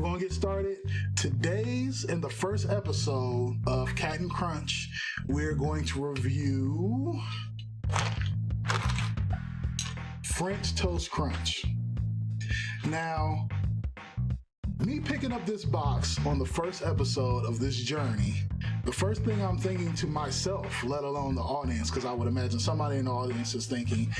We're gonna get started. Today's, in the first episode of KATT'N CRUNCH, we're going to review French Toast Crunch. Now, me picking up this box on the first episode of this journey, the first thing I'm thinking to myself, let alone the audience, because I would imagine somebody in the audience is thinking,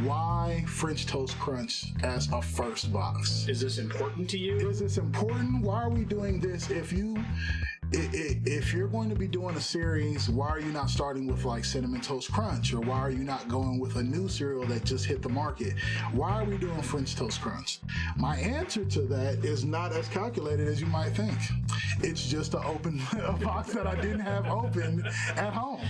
why French Toast Crunch as a first box? Is this important to you? Is this important? Why are we doing this? If you're going to be doing a series, why are you not starting with like Cinnamon Toast Crunch? Or why are you not going with a new cereal that just hit the market? Why are we doing French Toast Crunch? My answer to that is not as calculated as you might think. It's just a box that I didn't have open at home.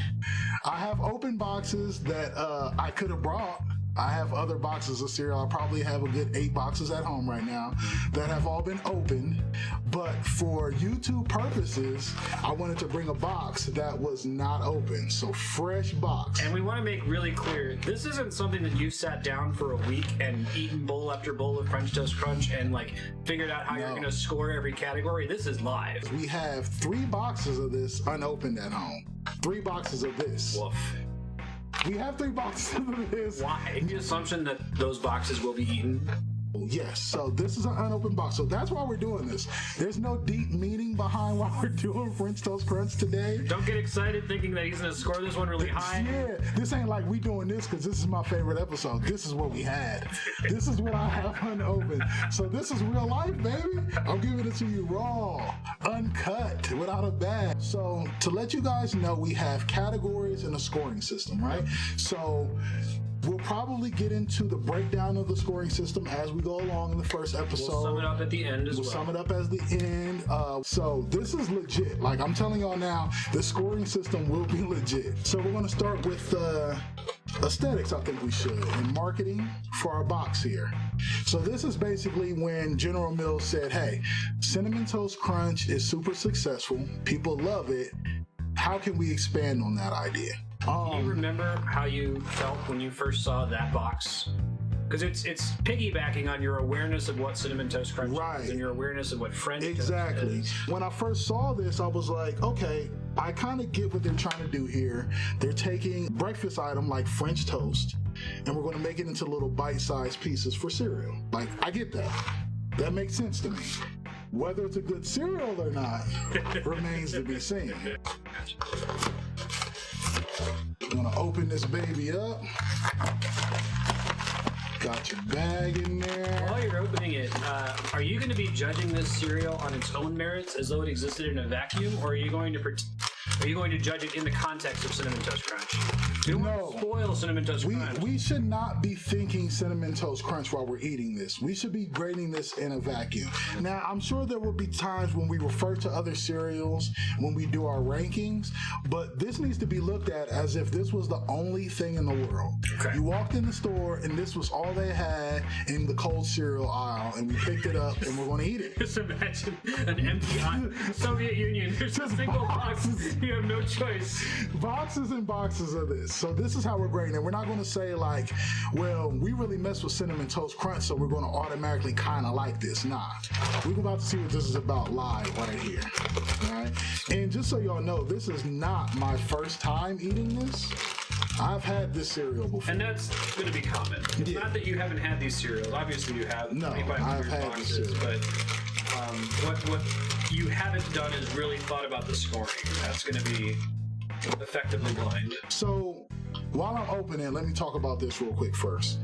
I have open boxes that I could have brought. I have other boxes of cereal. I probably have a good 8 boxes at home right now that have all been opened. But for YouTube purposes, I wanted to bring a box that was not open. So fresh box. And we want to make really clear, this isn't something that you sat down for a week and eaten bowl after bowl of French Toast Crunch and like figured out how you're going to score every category. This is live. We have 3 boxes of this unopened at home. 3 boxes of this. Woof. We have 3 boxes of this. Why? The assumption that those boxes will be eaten? Yes, so this is an unopened box. So that's why we're doing this. There's no deep meaning behind why we're doing French Toast Crunch today. Don't get excited thinking that he's going to score this one really high. Yeah, this ain't like we doing this because this is my favorite episode. This is what we had. This is what I have unopened. So this is real life, baby. I'm giving it to you raw, uncut, without a bag. So to let you guys know, we have categories and a scoring system, right? So we'll probably get into the breakdown of the scoring system as we go along in the first episode. We'll sum it up at the end as well. We'll sum it up as the end. So this is legit. Like I'm telling y'all now, the scoring system will be legit. So we're going to start with aesthetics, I think we should, and marketing for our box here. So this is basically when General Mills said, hey, Cinnamon Toast Crunch is super successful. People love it. How can we expand on that idea? Do you remember how you felt when you first saw that box? Because it's piggybacking on your awareness of what Cinnamon Toast Crunch is and your awareness of what French Toast is. When I first saw this, I was like, okay, I kind of get what they're trying to do here. They're taking breakfast item like French toast, and we're going to make it into little bite-sized pieces for cereal. Like, I get that. That makes sense to me. Whether it's a good cereal or not remains to be seen. I'm gonna open this baby up. Got your bag in there. While you're opening it, are you going to be judging this cereal on its own merits as though it existed in a vacuum, or are you going to judge it in the context of Cinnamon Toast Crunch? You don't want to spoil Cinnamon Toast Crunch. We should not be thinking Cinnamon Toast Crunch while we're eating this. We should be grading this in a vacuum. Now, I'm sure there will be times when we refer to other cereals when we do our rankings, but this needs to be looked at as if this was the only thing in the world. Okay. You walked in the store and this was all they had in the cold cereal aisle, and we picked it up and we're going to eat it. Just imagine an empty Soviet Union. There's just a single box. You have no choice. Boxes and boxes of this. So this is how we're grading it. We're not going to say like, well, we really mess with Cinnamon Toast Crunch, so we're going to automatically kind of like this. Nah, we're about to see what this is about live right here. All right. And just so y'all know, this is not my first time eating this. I've had this cereal before. And that's going to be common. It's not that you haven't had these cereals. Obviously you have. No, I've had boxes, this cereal. But what you haven't done is really thought about the scoring. That's going to be effectively blind. So while I'm opening, let me talk about this real quick first.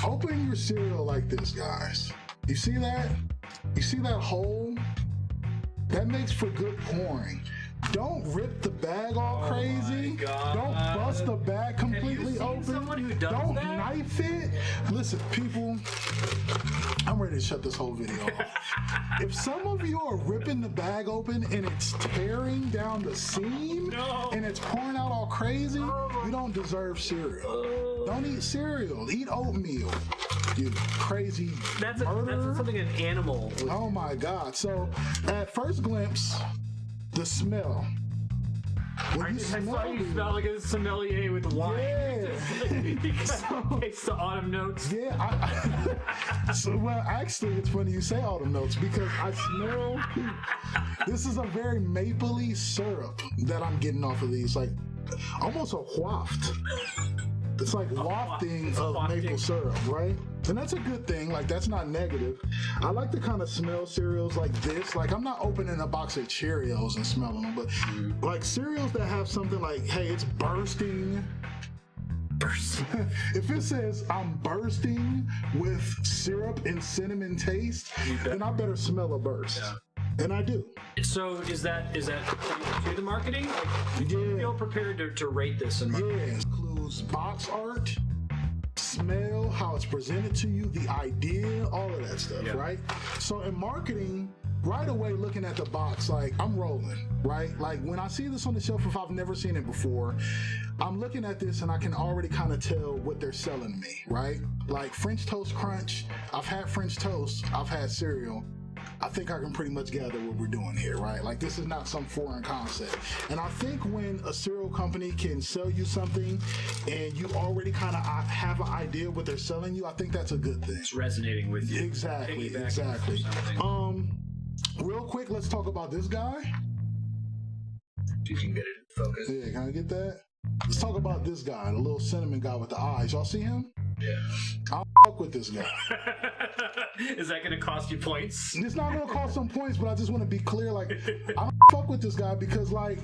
Open your cereal like this, guys. You see that? You see that hole? That makes for good pouring. Don't rip the bag all crazy. Don't bust the bag completely open. Don't knife it. Listen, people, I'm ready to shut this whole video off. If some of you are ripping the bag open and it's tearing down the seam and it's pouring out all crazy, you don't deserve cereal. Don't eat cereal. Eat oatmeal. You crazy murderer. That's something an animal would. Oh my God. So at first glimpse, the smell. when you I saw smell you these, smell like a sommelier with wine. yeah. Taste the autumn notes. Yeah, well, actually, it's funny you say autumn notes because I smell. This is a very mapley syrup that I'm getting off of these, like almost a waft. It's like wafting of maple syrup, right? And that's a good thing. Like, that's not negative. I like to kind of smell cereals like this. Like, I'm not opening a box of Cheerios and smelling them, but like cereals that have something like, hey, it's bursting. If it says I'm bursting with syrup and cinnamon taste, then I better smell a burst. Yeah. And I do. So is that to the marketing? Like, do you feel prepared to rate this? In marketing? Yeah, it includes box art, smell, how it's presented to you, the idea, all of that stuff, right? So in marketing, right away looking at the box, like I'm rolling, right? Like when I see this on the shelf, if I've never seen it before, I'm looking at this and I can already kind of tell what they're selling me, right? Like French Toast Crunch, I've had French toast, I've had cereal. I think I can pretty much gather what we're doing here, right? Like this is not some foreign concept. And I think when a cereal company can sell you something and you already kind of have an idea what they're selling you, I think that's a good thing. It's resonating with you. Exactly, exactly. Real quick, let's talk about this guy. You can get it in focus. Yeah, can I get that? Let's talk about this guy, the little cinnamon guy with the eyes. Y'all see him? Yeah. I don't fuck with this guy. Is that going to cost you points? It's not going to cost some points, but I just want to be clear. Like, I don't fuck with this guy because, like,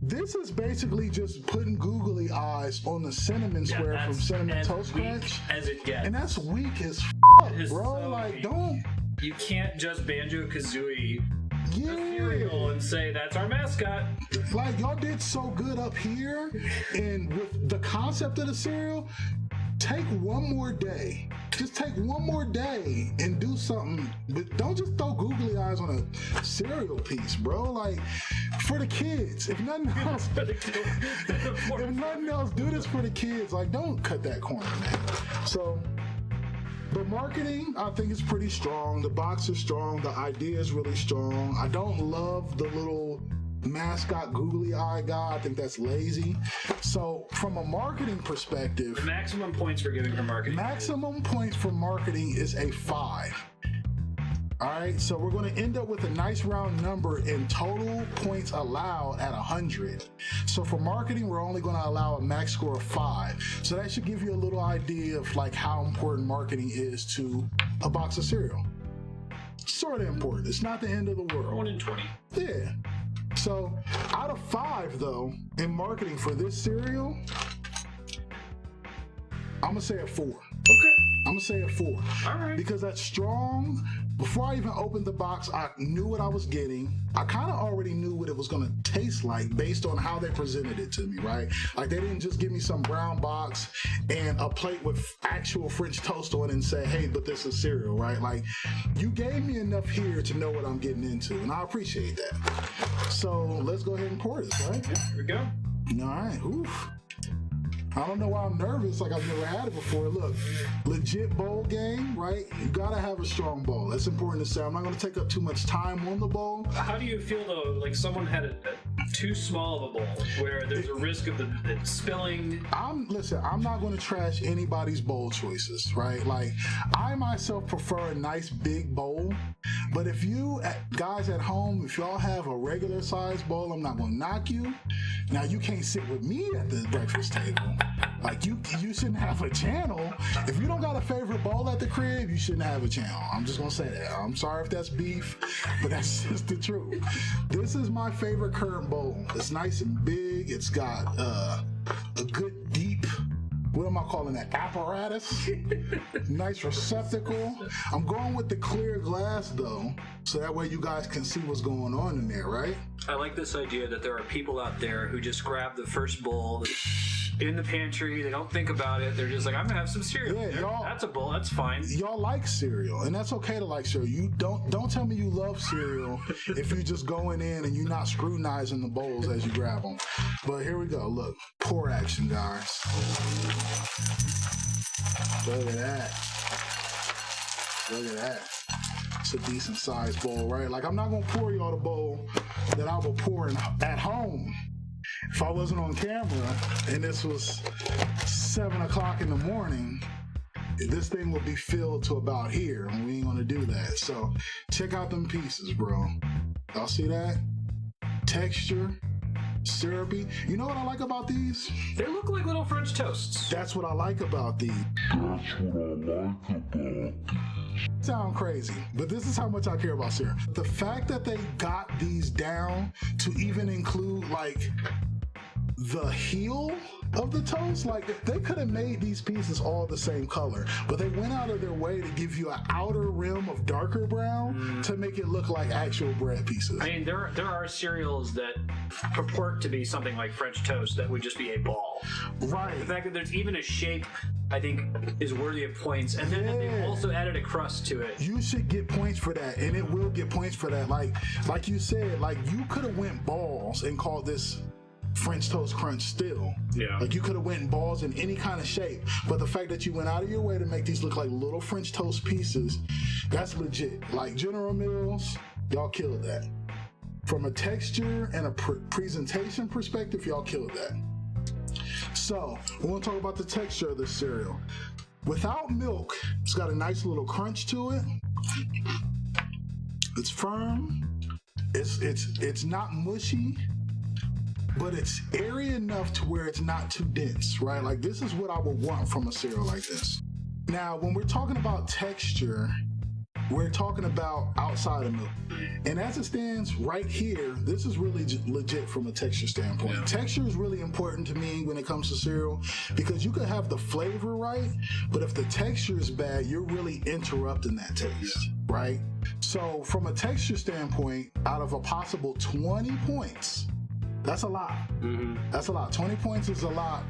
this is basically just putting googly eyes on the cinnamon square from Cinnamon Toast Crunch. As it gets. And that's weak as fuck, bro. So like, weak. don't. You can't just Banjo-Kazooie the cereal and say that's our mascot. Like, y'all did so good up here, and with the concept of the cereal, take one more day. Just take one more day and do something. But don't just throw googly eyes on a cereal piece, bro. Like, for the kids. If nothing else, if nothing else, do this for the kids. Like, don't cut that corner, man. So, the marketing, I think, is pretty strong. The box is strong. The idea is really strong. I don't love the little mascot googly eye guy. I think that's lazy. So from a marketing perspective, the maximum points we're giving for marketing. Maximum points for marketing is a 5. All right, so we're going to end up with a nice round number in total points allowed at 100. So for marketing, we're only going to allow a max score of 5. So that should give you a little idea of like how important marketing is to a box of cereal. Sort of important. It's not the end of the world. 1 in 20. Yeah. So out of 5 though, in marketing for this cereal, I'm gonna say a 4. Okay. I'm gonna say a 4. All right. Because that's strong. Before I even opened the box, I knew what I was getting. I kind of already knew what it was gonna taste like based on how they presented it to me, right? Like they didn't just give me some brown box and a plate with actual French toast on it and say, hey, but this is cereal, right? Like you gave me enough here to know what I'm getting into, and I appreciate that. So let's go ahead and pour this, right? Yeah, here we go. All right. Oof. I don't know why I'm nervous, like I've never had it before. Look, legit bowl game, right? You gotta have a strong bowl. That's important to say. I'm not gonna take up too much time on the bowl. How do you feel though, like someone had a too small of a bowl where there's a risk of the spilling? Listen, I'm not gonna trash anybody's bowl choices, right? Like, I myself prefer a nice big bowl, but if you guys at home, if y'all have a regular size bowl, I'm not gonna knock you. Now, you can't sit with me at the breakfast table. Like, you shouldn't have a channel. If you don't got a favorite bowl at the crib, you shouldn't have a channel. I'm just gonna say that. I'm sorry if that's beef, but that's just the truth. This is my favorite current bowl. It's nice and big. It's got a good deep, what am I calling that, apparatus? Nice receptacle. I'm going with the clear glass though, so that way you guys can see what's going on in there, right? I like this idea that there are people out there who just grab the first bowl in the pantry. They don't think about it. They're just like, I'm gonna have some cereal. Yeah, y'all, that's a bowl. That's fine. Y'all like cereal, and that's okay to like cereal. You don't tell me you love cereal if you're just going in and you're not scrutinizing the bowls as you grab them. But here we go. Look, pour action, guys. Look at that. Look at that. It's a decent sized bowl, right? Like, I'm not gonna pour y'all the bowl that I will pour at home. if I wasn't on camera and this was 7 o'clock in the morning, this thing will be filled to about here, and we ain't gonna do that. So check out them pieces, bro. Y'all see that? Texture, syrupy. You know what I like about these? They look like little French toasts. That's what I like about these. Sound crazy, but this is how much I care about cereal. The fact that they got these down to even include like the heel of the toast, like they could have made these pieces all the same color, but they went out of their way to give you an outer rim of darker brown to make it look like actual bread pieces. I mean, there are cereals that purport to be something like French toast that would just be a ball. Right. The fact that there's even a shape, I think, is worthy of points. And then they've also added a crust to it. You should get points for that, and it will get points for that. Like you said, like you could have went balls and called this French Toast Crunch still. Yeah. Like you could have went balls in any kind of shape, but the fact that you went out of your way to make these look like little French toast pieces, that's legit. Like General Mills, y'all killed that. From a texture and a presentation perspective, y'all killed that. So we want to talk about the texture of this cereal. Without milk, it's got a nice little crunch to it. It's firm. It's not mushy, but it's airy enough to where it's not too dense, right? Like this is what I would want from a cereal like this. Now, when we're talking about texture, we're talking about outside of milk. And as it stands right here, this is really legit from a texture standpoint. Yeah. Texture is really important to me when it comes to cereal because you could have the flavor right, but if the texture is bad, you're really interrupting that taste, right? So from a texture standpoint, out of a possible 20 points, that's a lot. That's a lot. 20 points is a lot,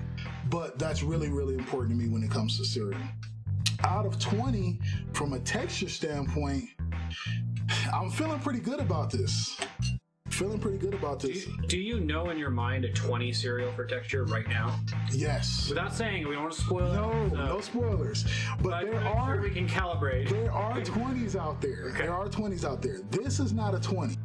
but that's really, really important to me when it comes to cereal. Out of 20, from a texture standpoint, I'm feeling pretty good about this. Feeling pretty good about this. Do you know in your mind a 20 cereal for texture right now? Yes. Without saying, we don't want to spoil it. No spoilers. But there are, sure we can calibrate. There are 20s out there. Okay. There are 20s out there. This is not a 20.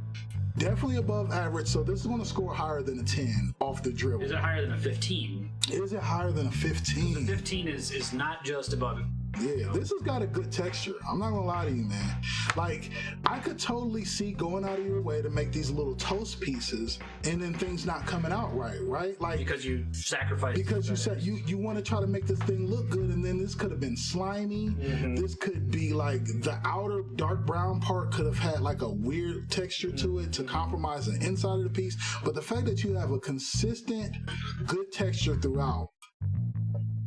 Definitely above average, so this is going to score higher than a 10 off the dribble. Is it higher than a 15? Is it higher than a 15? The 15 is not just above it. Yeah, this has got a good texture. I'm not gonna lie to you, man. Like, I could totally see going out of your way to make these little toast pieces and then things not coming out right? Like because you sacrificed. Because you said you want to try to make this thing look good, and then this could have been slimy. This could be like the outer dark brown part could have had like a weird texture to it to compromise the inside of the piece. But the fact that you have a consistent, good texture throughout,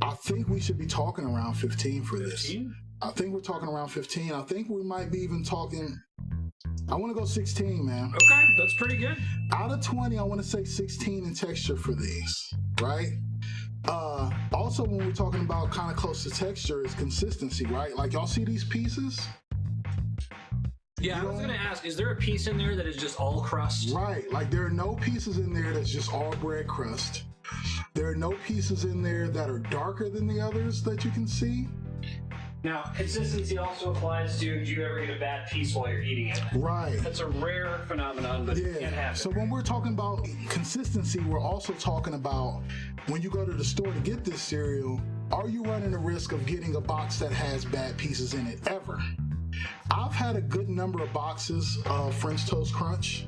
I think we should be talking around 15 for this. 15? I think we're talking around 15. I think we might be even talking, I want to go 16, man. Okay, that's pretty good. Out of 20, I want to say 16 in texture for these, right? Also, when we're talking about kind of close to texture is consistency, right? Like y'all see these pieces? Yeah, I was going to ask, is there a piece in there that is just all crust? Right, like there are no pieces in there that's just all bread crust. There are no pieces in there that are darker than the others that you can see. Now, consistency also applies to, do you ever get a bad piece while you're eating it? Right. That's a rare phenomenon, but it can't happen. So when we're talking about consistency, we're also talking about when you go to the store to get this cereal, are you running the risk of getting a box that has bad pieces in it ever? I've had a good number of boxes of French Toast Crunch,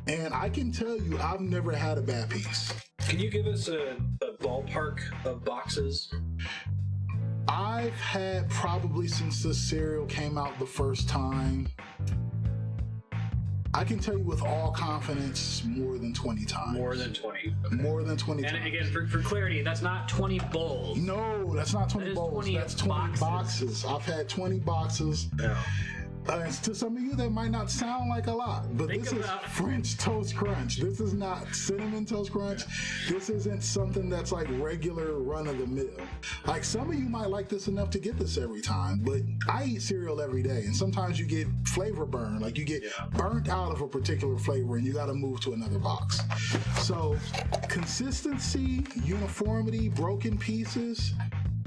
and I can tell you I've never had a bad piece. Can you give us a ballpark of boxes? I've had probably since this cereal came out the first time, I can tell you with all confidence, more than 20 times. More than 20. Okay. More than 20 and times. And again, for clarity, that's not 20 bowls. No, that's not 20 bowls. 20 that's 20 boxes. I've had 20 boxes. Yeah. To some of you, that might not sound like a lot, but this is French Toast Crunch. This is not Cinnamon Toast Crunch. This isn't something that's like regular run-of-the-mill. Like some of you might like this enough to get this every time, but I eat cereal every day, and sometimes you get flavor burn. Like you get burnt out of a particular flavor, and you got to move to another box. So consistency, uniformity, broken pieces,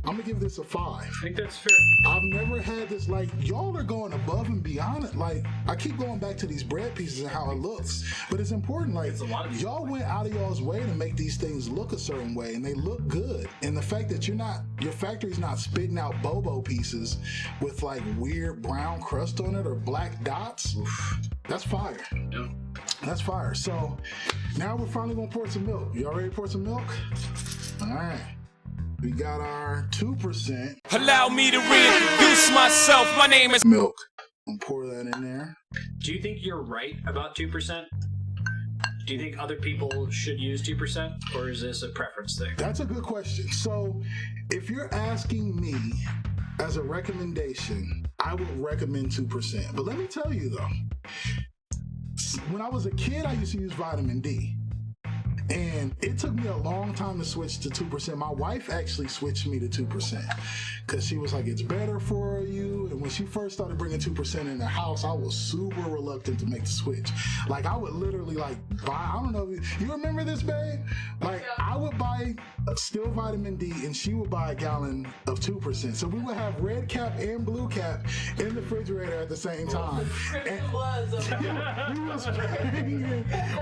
I'm gonna give this a 5. I think that's fair. I've never had this, like, y'all are going above and beyond it. Like, I keep going back to these bread pieces and how it looks, but it's important. Like, y'all went out of y'all's way to make these things look a certain way, and they look good. And the fact that your factory's not spitting out bobo pieces with like weird brown crust on it or black dots, that's fire. Yeah. That's fire. So now we're finally gonna pour some milk. Y'all ready to pour some milk? All right. We got our 2%. Allow me to reintroduce myself. My name is Milk. And pour that in there. Do you think you're right about 2%? Do you think other people should use 2%, or is this a preference thing? That's a good question. So if you're asking me as a recommendation, I would recommend 2%. But let me tell you though, when I was a kid, I used to use vitamin D. And it took me a long time to switch to 2%. My wife actually switched me to 2% because she was like, it's better for you. And when she first started bringing 2% in the house, I was super reluctant to make the switch. Like, I would literally like buy, I don't know, you remember this, babe? Like, I would buy still vitamin D and she would buy a gallon of 2%. So we would have red cap and blue cap in the refrigerator at the same time. And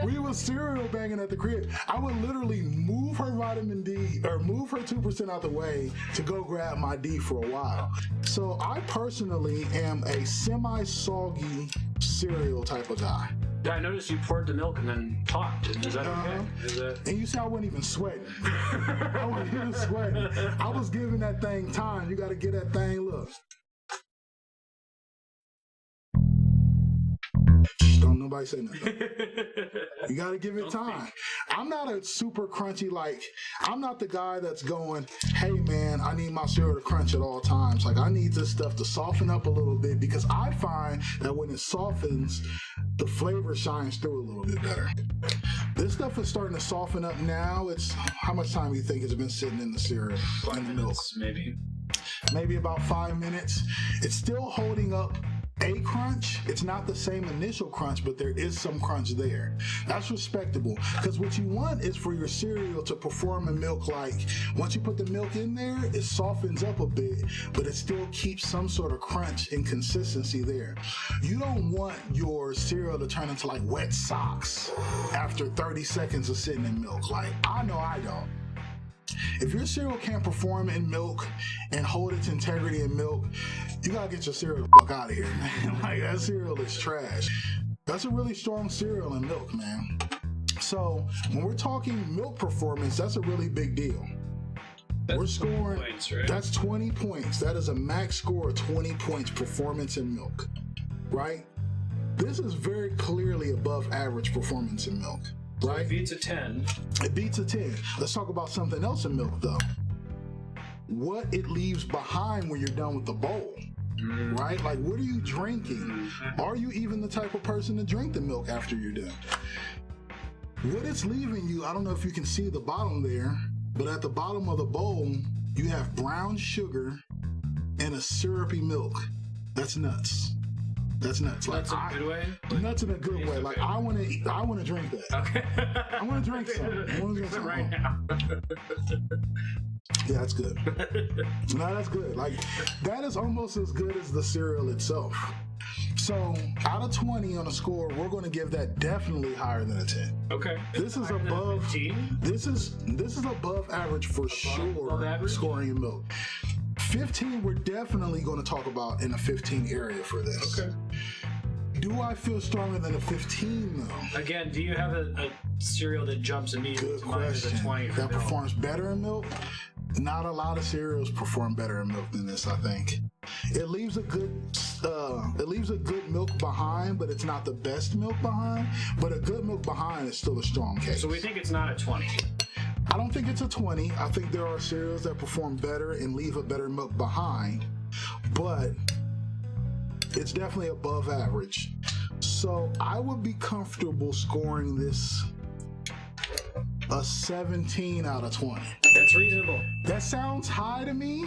we was cereal banging at the crib. I would literally move her vitamin D or move her 2% out the way to go grab my D for a while. So I personally am a semi-soggy cereal type of guy. Yeah, I noticed you poured the milk and then talked. Is that okay? Is that... And you see, I wasn't even sweating. I wasn't even sweating. I was giving that thing time. You got to get that thing, look. Don't nobody say nothing. You gotta give it time. I'm not a super crunchy, like, I'm not the guy that's going, hey man, I need my cereal to crunch at all times. Like, I need this stuff to soften up a little bit because I find that when it softens, the flavor shines through a little bit better. This stuff is starting to soften up now. It's, how much time do you think it's been sitting in the cereal, in the milk? Maybe about 5 minutes. It's still holding up a crunch. It's not the same initial crunch, but there is some crunch there. That's respectable, because what you want is for your cereal to perform in milk. Like, once you put the milk in there, it softens up a bit, but it still keeps some sort of crunch and consistency there. You don't want your cereal to turn into like wet socks after 30 seconds of sitting in milk. Like, I know I don't. If your cereal can't perform in milk and hold its integrity in milk, you gotta get your cereal the fuck out of here, man. Like, that cereal is trash. That's a really strong cereal in milk, man. So when we're talking milk performance, that's a really big deal. We're scoring, points, right? That's 20 points. That is a max score of 20 points performance in milk, right? This is very clearly above average performance in milk. Right? It beats a 10. It beats a 10. Let's talk about something else in milk, though. What it leaves behind when you're done with the bowl, right? Like, what are you drinking? Are you even the type of person to drink the milk after you're done? What it's leaving you, I don't know if you can see the bottom there, but at the bottom of the bowl, you have brown sugar and a syrupy milk. That's nuts. That's nuts. Like, Nuts in a good way? Nuts in a good way. Like, I want to drink that. Okay. I want to drink some. I want to drink some right now. Yeah, that's good. No, that's good. Like, that is almost as good as the cereal itself. So, out of 20 on a score, we're going to give that definitely higher than a 10. Okay. This is above 15. This is above average for sure. Above average? Scoring in milk. 15, we're definitely going to talk about in a 15 area for this. Okay. Do I feel stronger than a 15 though? Again, do you have a cereal that jumps immediately Good to mine as a question. 20 for That milk? performs better in milk? Not a lot of cereals perform better in milk than this, I think. It leaves a good milk behind, but it's not the best milk behind. But a good milk behind is still a strong case. So we think it's not a 20. I don't think it's a 20. I think there are cereals that perform better and leave a better milk behind, but it's definitely above average. So I would be comfortable scoring this a 17 out of 20. That's reasonable. That sounds high to me,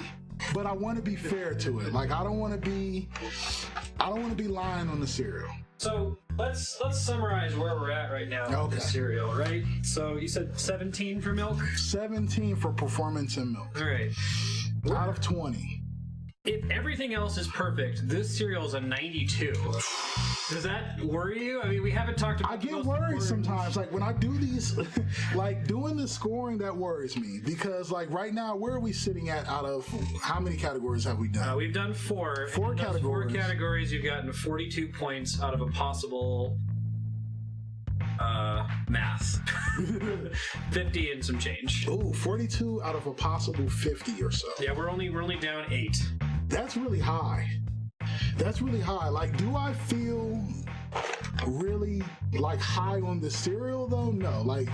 but I want to be fair to it. Like, I don't want to be lying on the cereal. So let's summarize where we're at right now with the cereal, right? So you said 17 for milk? 17 for performance in milk. All right. out of 20. If everything else is perfect, this cereal is a 92. Does that worry you? I mean, we haven't talked about. I get worried sometimes. Like when I do these, like doing the scoring, that worries me because, like right now, where are we sitting at out of how many categories have we done? We've done 4. Four In those categories. 4 categories, you've gotten 42 points out of a possible math. 50 and some change. Oh, 42 out of a possible 50 or so. Yeah, we're only down 8. That's really high. That's really high. Like, do I feel really like high on the cereal though? No. Like,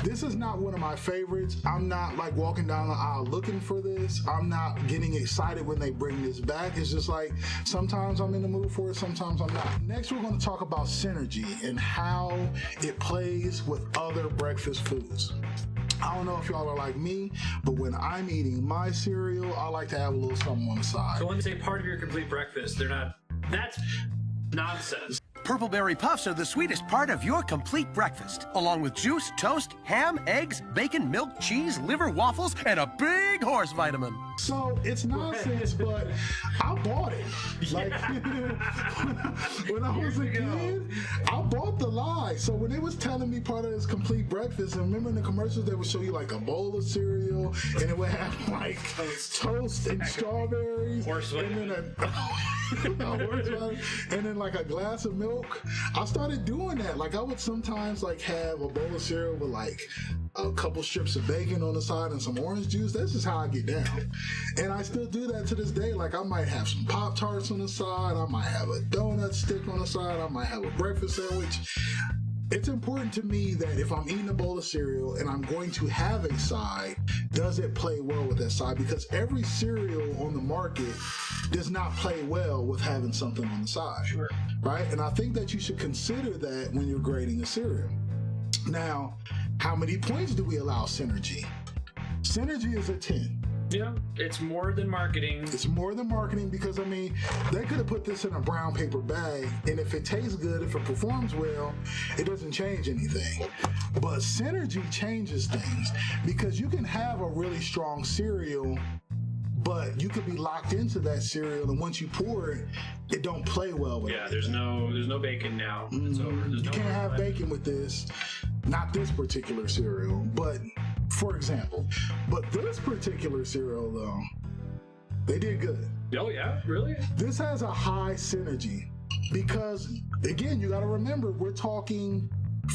this is not one of my favorites. I'm not like walking down the aisle looking for this. I'm not getting excited when they bring this back. It's just like sometimes I'm in the mood for it, sometimes I'm not. Next, we're going to talk about synergy and how it plays with other breakfast foods. I don't know if y'all are like me, but when I'm eating my cereal, I like to have a little something on the side. So when they say part of your complete breakfast, they're not. That's nonsense. Purple berry puffs are the sweetest part of your complete breakfast, along with juice, toast, ham, eggs, bacon, milk, cheese, liver, waffles, and a big horse vitamin. So it's nonsense, but I bought it. Like when I was a kid, I bought the lie. So when they was telling me part of this complete breakfast, and remember in the commercials they would show you like a bowl of cereal, and it would have like toast and strawberries, and then and then like a glass of milk. I started doing that. Like I would sometimes like have a bowl of cereal with like a couple strips of bacon on the side and some orange juice. That's just how I get down. And I still do that to this day. Like I might have some Pop-Tarts on the side. I might have a donut stick on the side. I might have a breakfast sandwich. It's important to me that if I'm eating a bowl of cereal and I'm going to have a side, does it play well with that side? Because every cereal on the market does not play well with having something on the side. Sure. Right? And I think that you should consider that when you're grading a cereal. Now, how many points do we allow synergy? Synergy is a 10. Yeah, it's more than marketing. It's more than marketing because, I mean, they could have put this in a brown paper bag, and if it tastes good, if it performs well, it doesn't change anything. But synergy changes things because you can have a really strong cereal, but you could be locked into that cereal, and once you pour it, it don't play well with it. Yeah, there's no bacon now. It's over. There's You no can't have bacon with this, not this particular cereal, but for example. But this particular cereal, though, they did good. Oh yeah, really? This has a high synergy because, again, you got to remember, we're talking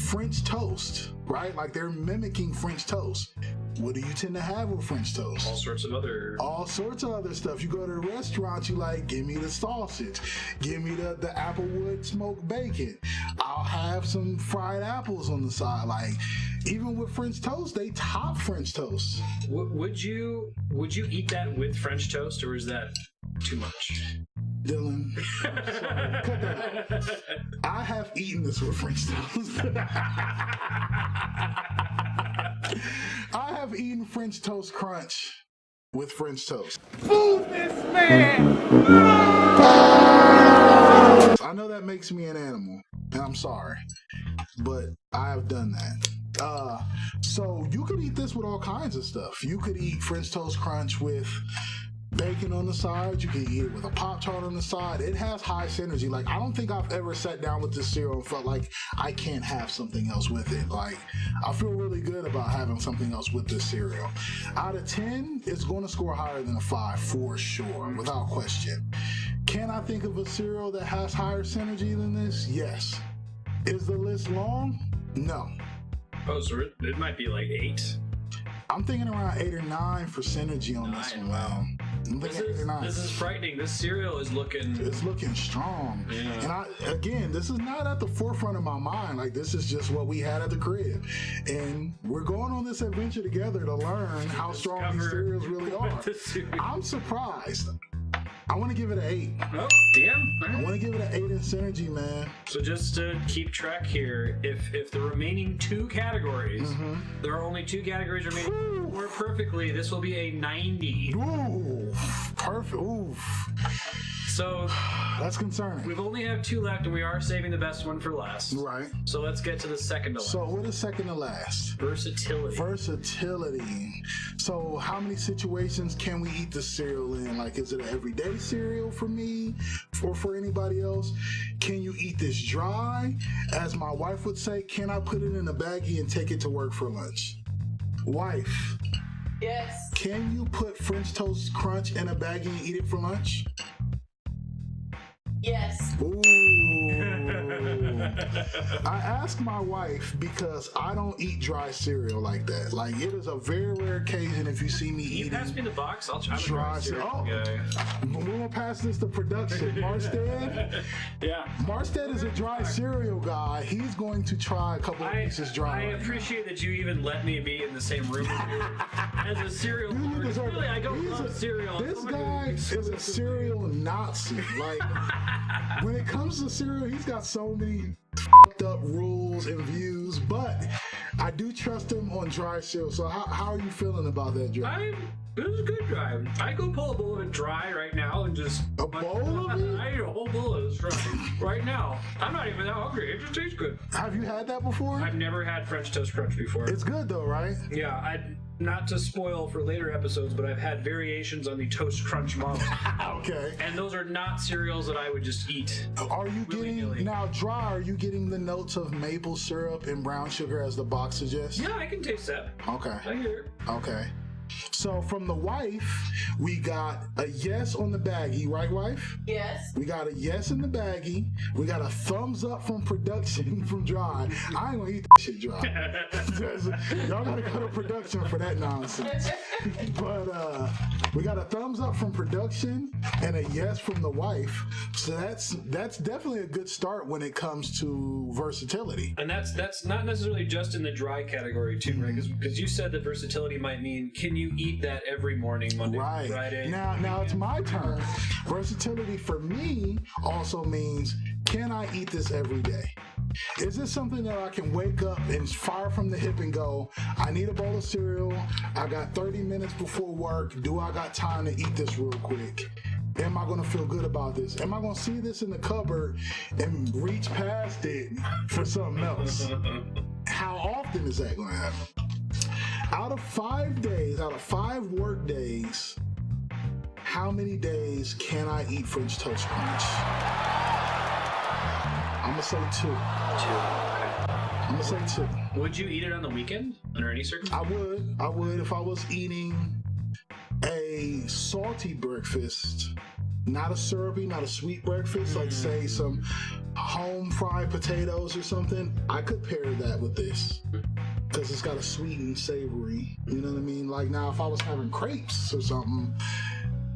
French toast, right? Like they're mimicking French toast. What do you tend to have with French toast? All sorts of other stuff. You go to a restaurant, you like, give me the sausage, give me the applewood smoked bacon. I'll have some fried apples on the side. Like, even with French toast, they top French toast. Would you eat that with French toast, or is that too much? Dylan, sorry, cut that out. I have eaten this with French toast. I have eaten French Toast Crunch with French toast. Food this man! I know that makes me an animal, and I'm sorry, but I have done that. So you could eat this with all kinds of stuff. You could eat French Toast Crunch with bacon on the side. You can eat it with a Pop-Tart on the side. It has high synergy. Like, I don't think I've ever sat down with this cereal and felt like I can't have something else with it. Like, I feel really good about having something else with this cereal. Out of 10, it's going to score higher than a 5 for sure, without question. Can I think of a cereal that has higher synergy than this? Yes. Is the list long? No. Oh, so it might be like 8. I'm thinking around 8 or 9 for synergy on this one. Wow. This is frightening. This cereal is looking... It's looking strong. Yeah. And this is not at the forefront of my mind. Like, this is just what we had at the crib. And we're going on this adventure together to learn how strong these cereals really are. I'm surprised. I want to give it an 8. Oh, damn. I want to give it an 8 in synergy, man. So just to keep track here, if the remaining 2 categories, there are only 2 categories remaining, more perfectly, this will be a 90. Ooh, perfect. Ooh. So that's concerning. We've only have 2 left, and we are saving the best one for last. Right. So let's get to the second to last. So what is second to last? Versatility. Versatility. So how many situations can we eat the cereal in? Like, is it an everyday cereal for me or for anybody else? Can you eat this dry? As my wife would say, can I put it in a baggie and take it to work for lunch? Wife. Yes. Can you put French Toast Crunch in a baggie and eat it for lunch? Yes. Ooh. I asked my wife because I don't eat dry cereal like that. Like, it is a very rare occasion if you see me You eating pass me the box. I'm a dry cereal. cereal guy. We're gonna pass this to production. Marstead? Yeah. Marstead is a dry cereal guy. He's going to try a couple of pieces dry. I appreciate that you even let me be in the same room with you as a cereal. You deserve Really, it. I don't He's love cereal. This guy is a cereal Nazi. Like, when it comes to cereal, he's got so many fucked up rules and views, but I do trust him on dry cereal. So how are you feeling about that, Dre? This is a good dry. I go pull a bowl of it dry right now and just A bowl of it? I eat a whole bowl of this dry right now. I'm not even that hungry. It just tastes good. Have you had that before? I've never had French Toast Crunch before. It's good though, right? Yeah, not to spoil for later episodes, but I've had variations on the Toast Crunch model. Okay. And those are not cereals that I would just eat. Are you willy-nilly. getting, now dry, are you getting the notes of maple syrup and brown sugar as the box suggests? Yeah, I can taste that. Okay. I hear it. Okay. So from the wife, we got a yes on the baggie, right, wife? Yes. We got a yes in the baggie. We got a thumbs up from production from dry. I ain't gonna eat that shit dry. Y'all gotta go to production for that nonsense. But we got a thumbs up from production and a yes from the wife. So that's definitely a good start when it comes to versatility. And that's not necessarily just in the dry category too, right? Because you said that versatility might mean, can you eat that every morning, Monday Right. through Friday? Now it's my turn. Versatility for me also means, can I eat this every day? Is this something that I can wake up and fire from the hip and go, I need a bowl of cereal, I got 30 minutes before work, do I got time to eat this real quick? Am I gonna feel good about this? Am I gonna see this in the cupboard and reach past it for something else? How often is that gonna happen? Out of 5 days, out of 5 work days, how many days can I eat French Toast Crunch? I'm gonna say 2. 2. Okay. I'm gonna say 2. Would you eat it on the weekend under any circumstances? I would if I was eating a salty breakfast, not a syrupy, not a sweet breakfast, like say some home fried potatoes or something. I could pair that with this because it's got a sweet and savory. You know what I mean? Like now, if I was having crepes or something,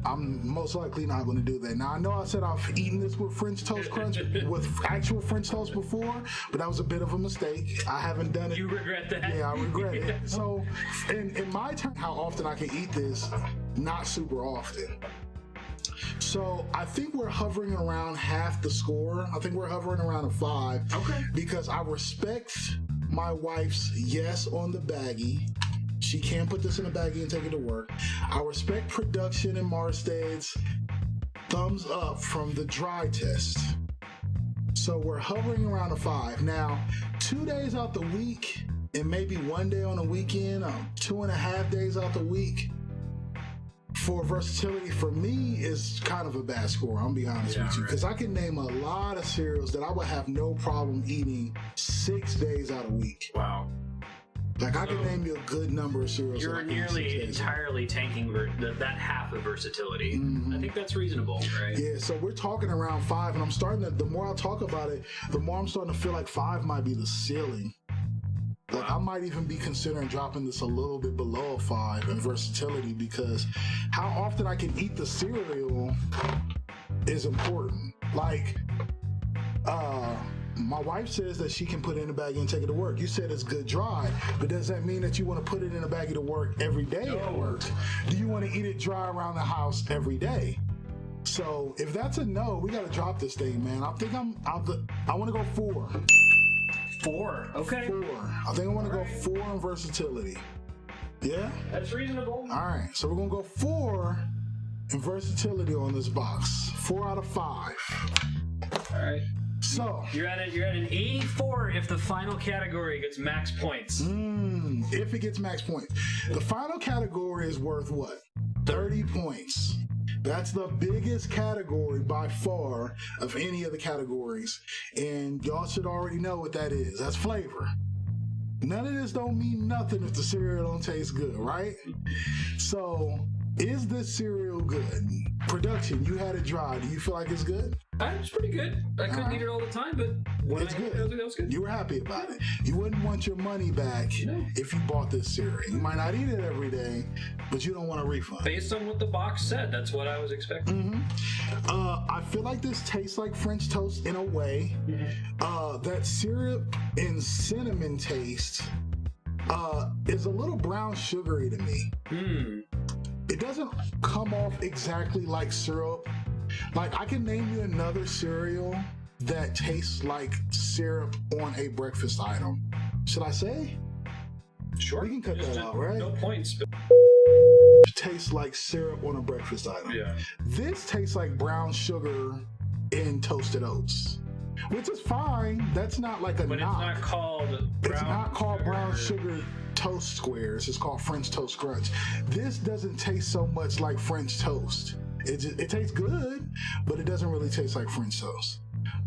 I'm most likely not going to do that. Now, I know I said I've eaten this with French Toast Crunch, with actual French toast before, but that was a bit of a mistake. I haven't done it. You regret that? Yeah, I regret it. So, in my turn, how often I can eat this, not super often. So, I think we're hovering around half the score. I think we're hovering around a 5. Okay. Because I respect my wife's yes on the baggie. She can put this in a baggie and take it to work. I respect production and Marstead's thumbs up from the dry test. So we're hovering around a 5. Now, 2 days out the week and maybe 1 day on a weekend, 2.5 days out the week for versatility for me is kind of a bad score. I'm gonna be honest with you. Because I can name a lot of cereals that I would have no problem eating 6 days out a week. Wow. Like, I can name you a good number of cereals. You're nearly entirely tanking that half of versatility. I think that's reasonable, right? Yeah, so we're talking around 5, and I'm starting to, the more I talk about it, the more I'm starting to feel like 5 might be the ceiling. Like, I might even be considering dropping this a little bit below a 5 in versatility, because how often I can eat the cereal is important. Like, my wife says that she can put it in a baggie and take it to work. You said it's good dry, but does that mean that you want to put it in a baggie to work every day at work? Do you want to eat it dry around the house every day? So if that's a no, we got to drop this thing, man. I think I want to go 4. 4. Okay. 4. I think I want to go 4 in versatility. Yeah? That's reasonable. All right. So we're going to go 4 in versatility on this box. 4 out of 5. All right. So you're at an 84 if the final category gets max points. If it gets max points, the final category is worth what? 30 points. That's the biggest category by far of any of the categories, and y'all should already know what that is. That's flavor. None of this don't mean nothing if the cereal don't taste good, right? So, is this cereal good? Production, you had it dry. Do you feel like it's good? It's pretty good. I couldn't eat it all the time, but when It's I ate good. it, I think that was good. You were happy about it. You wouldn't want your money back if you bought this cereal. You might not eat it every day, but you don't want a refund. Based on what the box said, that's what I was expecting. I feel like this tastes like French toast in a way. That syrup and cinnamon taste is a little brown sugary to me. It doesn't come off exactly like syrup. Like, I can name you another cereal that tastes like syrup on a breakfast item. Should I say? Sure. We can cut that out, right? No points. But Tastes like syrup on a breakfast item. yeah. This tastes like brown sugar in toasted oats, which is fine. That's not like a But knock. it's not called brown It's not called sugar. brown sugar toast squares. It's called French Toast Crunch. This doesn't taste so much like French toast. It tastes good, but it doesn't really taste like French toast.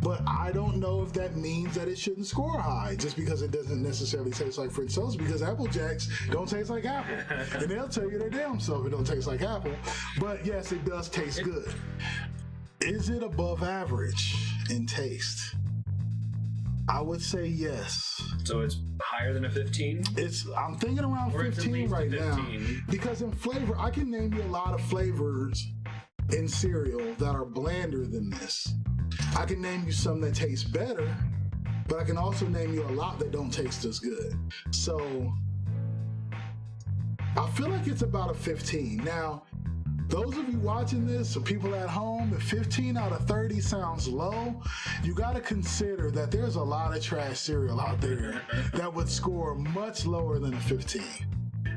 But I don't know if that means that it shouldn't score high just because it doesn't necessarily taste like French toast, because Apple Jacks don't taste like apple. And they'll tell you their damn self it don't taste like apple. But yes, it does taste good. Is it above average in taste? I would say yes. So it's higher than a 15? I'm thinking around Or it's at 15 least a right now. 15. Because in flavor, I can name you a lot of flavors in cereal that are blander than this. I can name you some that taste better, but I can also name you a lot that don't taste as good. So I feel like it's about a 15. Now, those of you watching this, or people at home, if 15 out of 30 sounds low, you got to consider that there's a lot of trash cereal out there that would score much lower than a 15,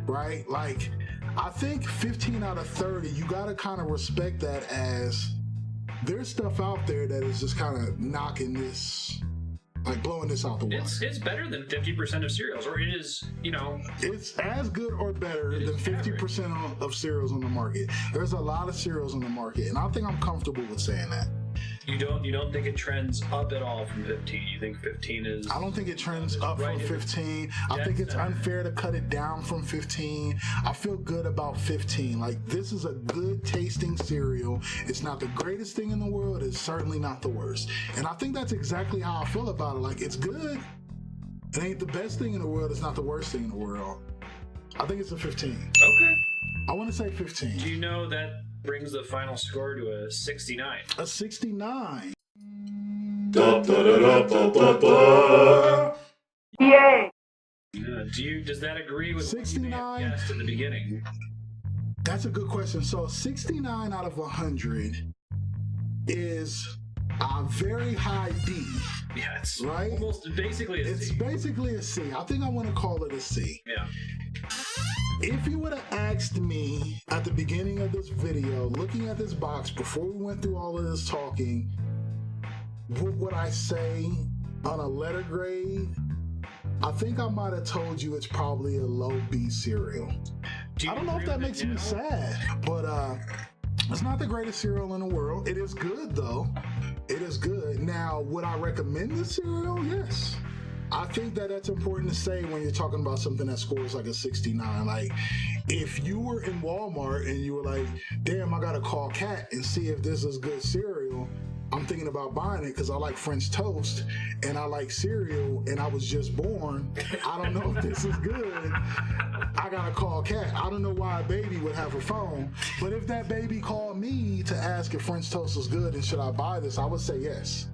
right? Like, I think 15 out of 30, you got to kind of respect that as there's stuff out there that is just kind of knocking this, like blowing this out the water. It's better than 50% of cereals, or it is, It's as good or better than 50% of cereals on the market. There's a lot of cereals on the market, and I think I'm comfortable with saying that. you don't think it trends up at all from 15. You think 15 is... I don't think it trends up from 15. I think it's unfair to cut it down from 15. I feel good about 15. Like, this is a good tasting cereal. It's not the greatest thing in the world. It's certainly not the worst. And I think that's exactly how I feel about it. Like, it's good. It ain't the best thing in the world. It's not the worst thing in the world. I think it's a 15. Okay. I want to say 15. Do you know that brings the final score to a 69? A 69. Does that agree with 69? what you may have guessed in the beginning? That's a good question. So 69 out of 100 is a very high D. Yeah, it's Right? almost basically a It's C. basically a C. I think I want to call it a C. Yeah. If you would have asked me at the beginning of this video, looking at this box before we went through all of this talking, what would I say on a letter grade? I think I might have told you it's probably a low B cereal. I don't know if that makes me sad, but it's not the greatest cereal in the world. It is good though. It is good. Now, would I recommend this cereal? Yes. I think that that's important to say when you're talking about something that scores like a 69. Like, if you were in Walmart and you were like, damn, I gotta call Kat and see if this is good cereal, I'm thinking about buying it because I like French toast and I like cereal and I was just born. I don't know if this is good. I gotta call Kat. I don't know why a baby would have a phone, but if that baby called me to ask if French toast is good and should I buy this, I would say yes.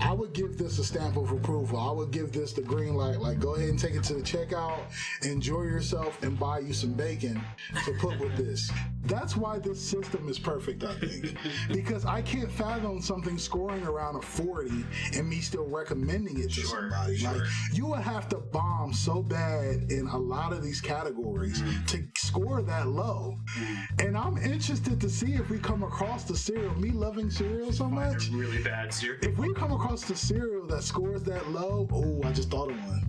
I would give this a stamp of approval. I would give this the green light. Like, go ahead and take it to the checkout, enjoy yourself, and buy you some bacon to put with this. That's why this system is perfect, I think. Because I can't fathom something scoring around a 40 and me still recommending it to somebody. Sure. Like, you would have to bomb so bad in a lot of these categories to score that low. And I'm interested to see if we come across the cereal, me loving cereal so much. Really bad cereal. If we come across the cereal that scores that low, oh, I just thought of one.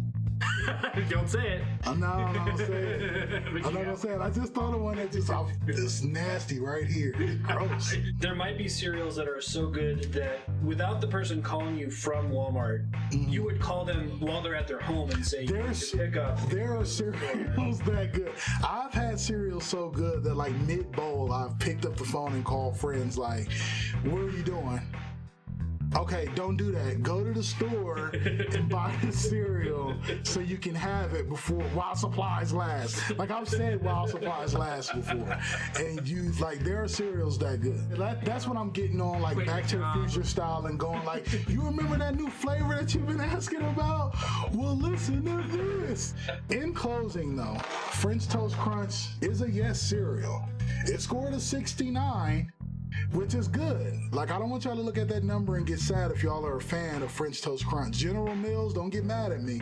Don't say it. I'm not gonna say it. I'm not gonna say it. I just thought of one that just it's nasty right here. It's gross. There might be cereals that are so good that without the person calling you from Walmart, you would call them while they're at their home and say, you need to pick up. There are cereals that good. I've had cereals so good that like mid-bowl, I've picked up the phone and called friends like, what are you doing? Okay, don't do that. Go to the store and buy the cereal so you can have it before while supplies last. Like I've said, while supplies last before. And you like there are cereals that good. That's what I'm getting on, like Back to the Future style and going like, you remember that new flavor that you've been asking about? Well, listen to this. In closing though, French Toast Crunch is a yes cereal. It scored a 69. Which is good. Like, I don't want y'all to look at that number and get sad if y'all are a fan of French Toast Crunch. General Mills, don't get mad at me.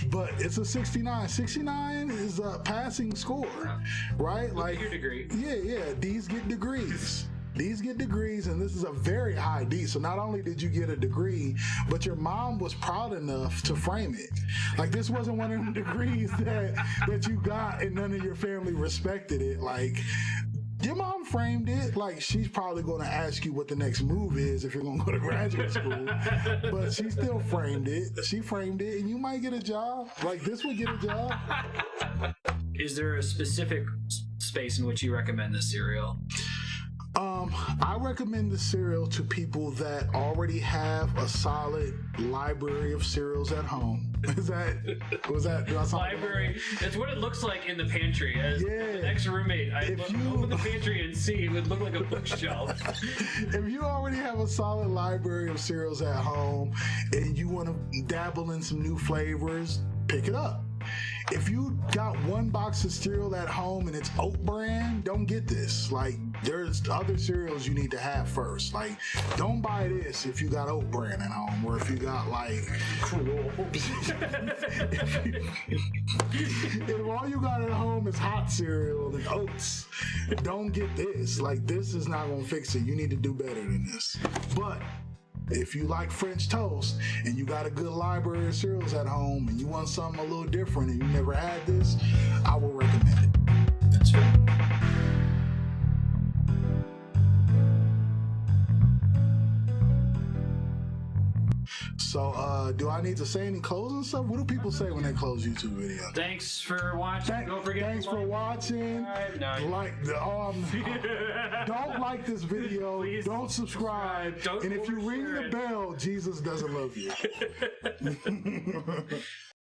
But it's a 69. 69 is a passing score, right? Like, your degree. Yeah. These get degrees. These get degrees, and this is a very high D. So not only did you get a degree, but your mom was proud enough to frame it. Like, this wasn't one of the degrees that you got and none of your family respected it. Like, your mom framed it. Like, she's probably going to ask you what the next move is if you're going to go to graduate school. But she still framed it. She framed it, and you might get a job. Like, this would get a job. Is there a specific space in which you recommend this cereal? I recommend the cereal to people that already have a solid library of cereals at home. Do I Library. That's what it looks like in the pantry. As an ex-roommate, I open the pantry and see it would look like a bookshelf. If you already have a solid library of cereals at home and you want to dabble in some new flavors, pick it up. If you got one box of cereal at home and it's oat bran, don't get this. Like, there's other cereals you need to have first. Like, don't buy this if you got oat bran at home, or if you got like if all you got at home is hot cereal and oats, don't get this. Like, this is not gonna fix it. You need to do better than this. But if you like French toast and you got a good library of cereals at home and you want something a little different and you never had this, I will recommend it. That's fair. So, do I need to say any closing stuff? What do people say when they close YouTube videos? Thanks for watching. Don't forget. Thanks for watching. Don't like this video. Please don't subscribe. Don't and if you ring share the it. bell, Jesus doesn't love you.